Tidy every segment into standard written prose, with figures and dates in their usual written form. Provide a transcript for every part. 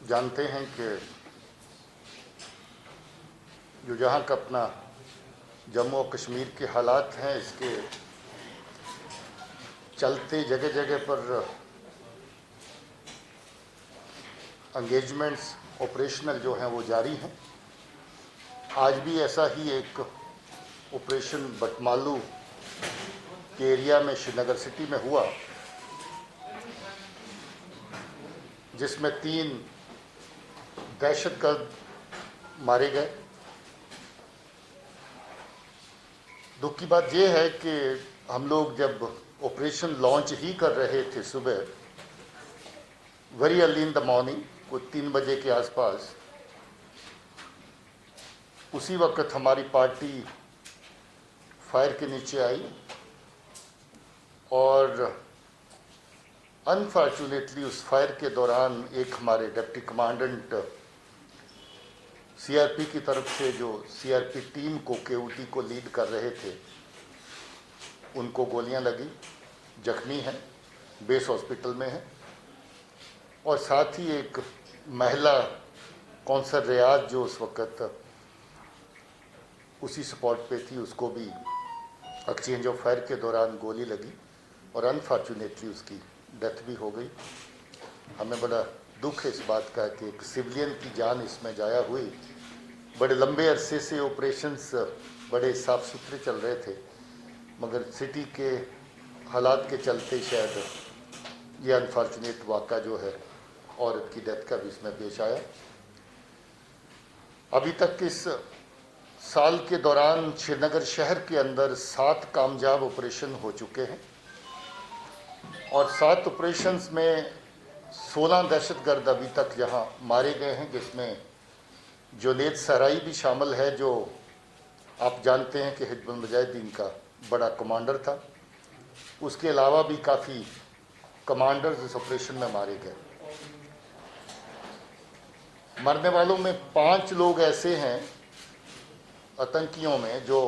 जानते हैं कि जो जहाँ का अपना जम्मू और कश्मीर के हालात हैं, इसके चलते जगह जगह पर एंगेजमेंट्स ऑपरेशनल जो हैं वो जारी हैं। आज भी ऐसा ही एक ऑपरेशन बटमालू के एरिया में श्रीनगर सिटी में हुआ, जिसमें 3 दहशतगर्द मारे गए। दुख की बात यह है कि हम लोग जब ऑपरेशन लॉन्च ही कर रहे थे सुबह, very early in the morning, कुछ 3 बजे के आसपास, उसी वक्त हमारी पार्टी फायर के नीचे आई और अनफॉर्चुनेटली उस फायर के दौरान एक हमारे डिप्टी कमांडेंट सीआरपी की तरफ से, जो सीआरपी टीम को केओटी को लीड कर रहे थे, उनको गोलियां लगी, जख्मी हैं, बेस हॉस्पिटल में हैं। और साथ ही एक महिला कौंसल रियाज जो उस वक्त उसी स्पॉट पे थी, उसको भी एक्सचेंज ऑफ फायर के दौरान गोली लगी और अनफॉर्चुनेटली उसकी डेथ भी हो गई। हमें बड़ा दुख है इस बात का कि एक सिविलियन की जान इसमें जाया हुई। बड़े लंबे अरसे से ऑपरेशंस बड़े साफ सुथरे चल रहे थे, मगर सिटी के हालात के चलते शायद ये अनफॉर्चुनेट वाक़ा जो है औरत की डेथ का भी इसमें पेश आया। अभी तक इस साल के दौरान श्रीनगर शहर के अंदर 7 कामयाब ऑपरेशन हो चुके हैं और 7 ऑपरेशंस में 16 दहशतगर्द अभी तक यहाँ मारे गए हैं, जिसमें जुनैद सराई भी शामिल है, जो आप जानते हैं कि हिजबुल मुजाहिदीन का बड़ा कमांडर था। उसके अलावा भी काफ़ी कमांडर्स इस ऑपरेशन में मारे गए। मरने वालों में 5 लोग ऐसे हैं आतंकियों में जो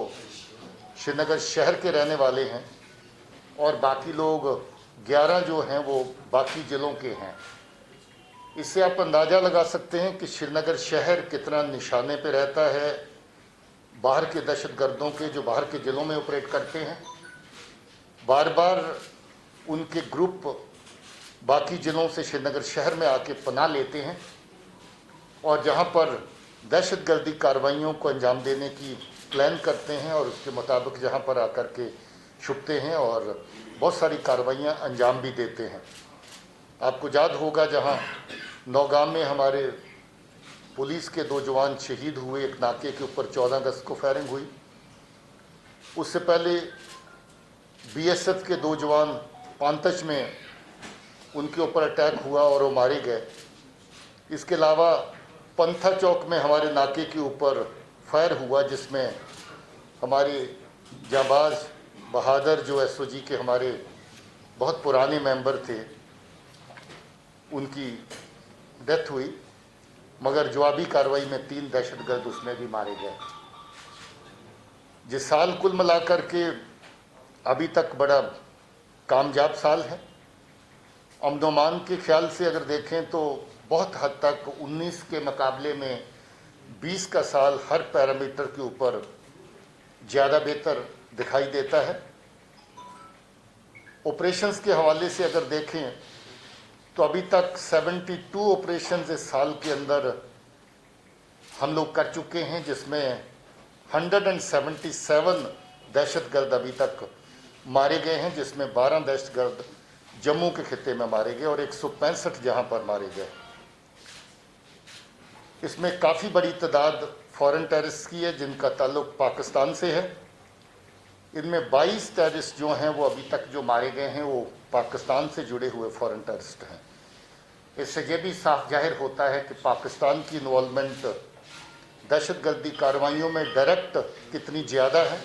श्रीनगर शहर के रहने वाले हैं और बाकी लोग 11 जो हैं वो बाकी ज़िलों के हैं। इससे आप अंदाज़ा लगा सकते हैं कि श्रीनगर शहर कितना निशाने पे रहता है बाहर के दहशतगर्दों के, जो बाहर के ज़िलों में ऑपरेट करते हैं। बार बार उनके ग्रुप बाकी ज़िलों से श्रीनगर शहर में आके पनाह लेते हैं और जहाँ पर दहशतगर्दी कार्रवाइयों को अंजाम देने की प्लान करते हैं और उसके मुताबिक जहाँ पर आकर के छुपते हैं और बहुत सारी कार्रवाइयाँ अंजाम भी देते हैं। आपको याद होगा जहाँ नौगाम में हमारे पुलिस के 2 जवान शहीद हुए, एक नाके के ऊपर 14 अगस्त को फायरिंग हुई। उससे पहले बीएसएफ के 2 जवान पांतच में उनके ऊपर अटैक हुआ और वो मारे गए। इसके अलावा पंथा चौक में हमारे नाके के ऊपर फायर हुआ, जिसमें हमारे जाबाज बहादुर जो एसओजी के हमारे बहुत पुराने मेंबर थे, उनकी डेथ हुई, मगर जवाबी कार्रवाई में 3 दहशतगर्द उसमें भी मारे गए। जिस साल कुल मिलाकर के अभी तक बड़ा कामयाब साल है। अमन अमान के ख्याल से अगर देखें तो बहुत हद तक 19 के मुकाबले में 20 का साल हर पैरामीटर के ऊपर ज़्यादा बेहतर दिखाई देता है। ऑपरेशंस के हवाले से अगर देखें तो अभी तक 72 ऑपरेशंस इस साल के अंदर हम लोग कर चुके हैं, जिसमें 177 दहशतगर्द अभी तक मारे गए हैं, जिसमें 12 दहशतगर्द जम्मू के खित्ते में मारे गए और 165 जहां पर मारे गए। इसमें काफ़ी बड़ी तादाद फॉरेन टेररिस्ट की है जिनका ताल्लुक पाकिस्तान से है। इनमें 22 टेररिस्ट जो हैं वो अभी तक जो मारे गए हैं वो पाकिस्तान से जुड़े हुए फॉरेन टेररिस्ट हैं। इससे ये भी साफ जाहिर होता है कि पाकिस्तान की इन्वॉल्वमेंट दहशतगर्दी कार्रवाइयों में डायरेक्ट कितनी ज़्यादा है।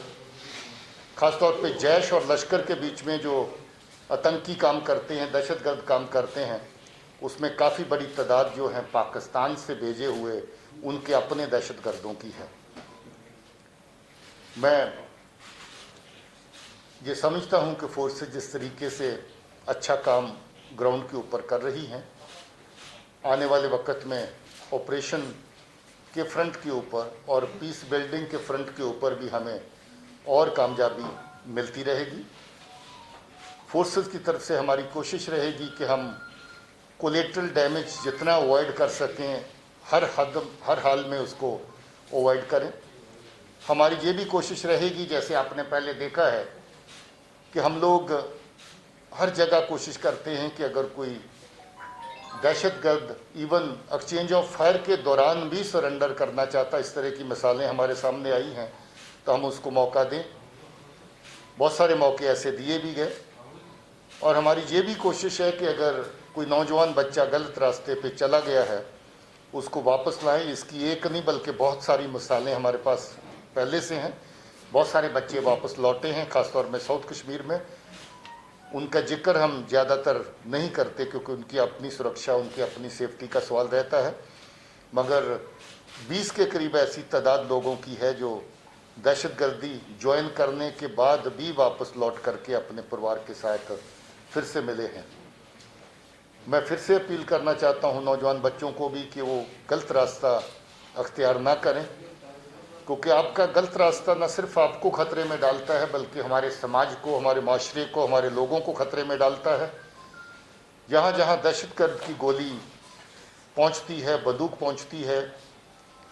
ख़ासतौर पे जैश और लश्कर के बीच में जो आतंकी काम करते हैं, दहशतगर्द काम करते हैं, उसमें काफ़ी बड़ी तादाद जो है पाकिस्तान से भेजे हुए उनके अपने दहशतगर्दों की है। मैं ये समझता हूँ कि फोर्सेज जिस तरीके से अच्छा काम ग्राउंड के ऊपर कर रही हैं, आने वाले वक्त में ऑपरेशन के फ्रंट के ऊपर और पीस बिल्डिंग के फ्रंट के ऊपर भी हमें और कामयाबी मिलती रहेगी। फोर्सेस की तरफ से हमारी कोशिश रहेगी कि हम कोलेटरल डैमेज जितना अवॉइड कर सकें हर हाल में उसको अवॉइड करें। हमारी ये भी कोशिश रहेगी, जैसे आपने पहले देखा है कि हम लोग हर जगह कोशिश करते हैं कि अगर कोई दहशतगर्द इवन एक्सचेंज ऑफ फायर के दौरान भी सरेंडर करना चाहता, इस तरह की मिसालें हमारे सामने आई हैं, तो हम उसको मौका दें। बहुत सारे मौके ऐसे दिए भी गए। और हमारी ये भी कोशिश है कि अगर कोई नौजवान बच्चा गलत रास्ते पे चला गया है उसको वापस लाएं। इसकी एक नहीं बल्कि बहुत सारी मिसालें हमारे पास पहले से हैं। बहुत सारे बच्चे वापस लौटे हैं, ख़ासतौर में साउथ कश्मीर में। उनका जिक्र हम ज़्यादातर नहीं करते क्योंकि उनकी अपनी सुरक्षा, उनकी अपनी सेफ्टी का सवाल रहता है, मगर 20 के करीब ऐसी तादाद लोगों की है जो दहशतगर्दी ज्वाइन करने के बाद भी वापस लौट करके अपने परिवार के साथ फिर से मिले हैं। मैं फिर से अपील करना चाहता हूं नौजवान बच्चों को भी कि वो गलत रास्ता अख्तियार ना करें, क्योंकि आपका गलत रास्ता न सिर्फ आपको खतरे में डालता है बल्कि हमारे समाज को, हमारे माशरे को, हमारे लोगों को खतरे में डालता है। जहाँ जहाँ दहशतगर्द की गोली पहुँचती है, बंदूक पहुँचती है,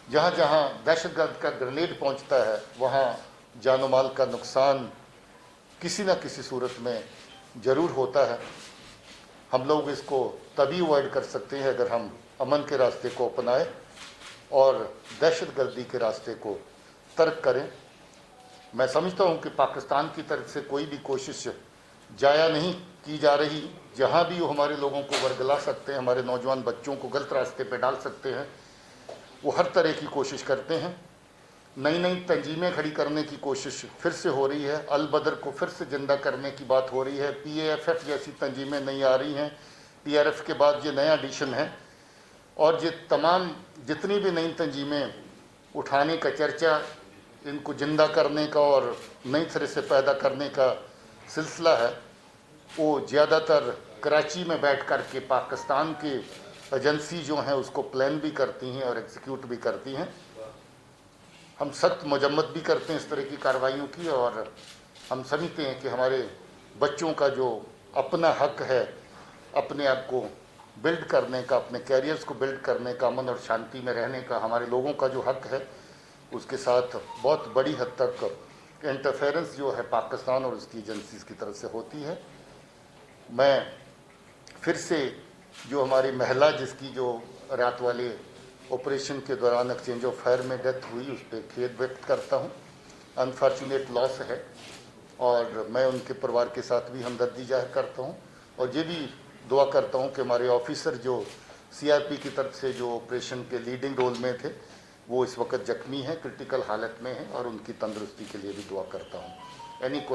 जहाँ जहाँ दहशतगर्द का ग्रेनेड पहुँचता है, वहाँ जानो माल का नुकसान किसी न किसी सूरत में ज़रूर होता है। हम लोग इसको तभी अवॉइड कर सकते हैं अगर हम अमन के रास्ते को अपनाएं और दहशतगर्दी के रास्ते को तर्क करें। मैं समझता हूं कि पाकिस्तान की तरफ से कोई भी कोशिश जाया नहीं की जा रही। जहां भी वो हमारे लोगों को वर्गला सकते हैं, हमारे नौजवान बच्चों को गलत रास्ते पे डाल सकते हैं, वो हर तरह की कोशिश करते हैं। नई नई तंजीमें खड़ी करने की कोशिश फिर से हो रही है। अल बदर को फिर से जिंदा करने की बात हो रही है। PAFF जैसी तंजीमें नहीं आ रही हैं। PRF के बाद ये नया एडिशन है और ये तमाम जितनी भी नई तंजीमें उठाने का चर्चा, इनको जिंदा करने का और नई तरह से पैदा करने का सिलसिला है, वो ज़्यादातर कराची में बैठ कर के पाकिस्तान की एजेंसी जो हैं उसको प्लान भी करती हैं और एग्जीक्यूट भी करती हैं। हम सख्त मजम्मत भी करते हैं इस तरह की कार्रवाइयों की, और हम समझते हैं कि हमारे बच्चों का जो अपना हक है अपने आप को बिल्ड करने का, अपने कैरियर्स को बिल्ड करने का, अमन और शांति में रहने का, हमारे लोगों का जो हक है, उसके साथ बहुत बड़ी हद तक इंटरफेरेंस जो है पाकिस्तान और उसकी एजेंसीज की तरफ से होती है। मैं फिर से जो हमारी महिला जिसकी जो रात वाले ऑपरेशन के दौरान एक्सचेंज ऑफ फायर में डेथ हुई, उस पर खेद व्यक्त करता हूँ। अनफॉर्चुनेट लॉस है और मैं उनके परिवार के साथ भी हमदर्दी जाहिर करता हूँ और ये भी दुआ करता हूँ कि हमारे ऑफिसर जो CRP की तरफ से जो ऑपरेशन के लीडिंग रोल में थे वो इस वक्त जख्मी हैं, क्रिटिकल हालत में हैं, और उनकी तंदुरुस्ती के लिए भी दुआ करता हूँ। Any question?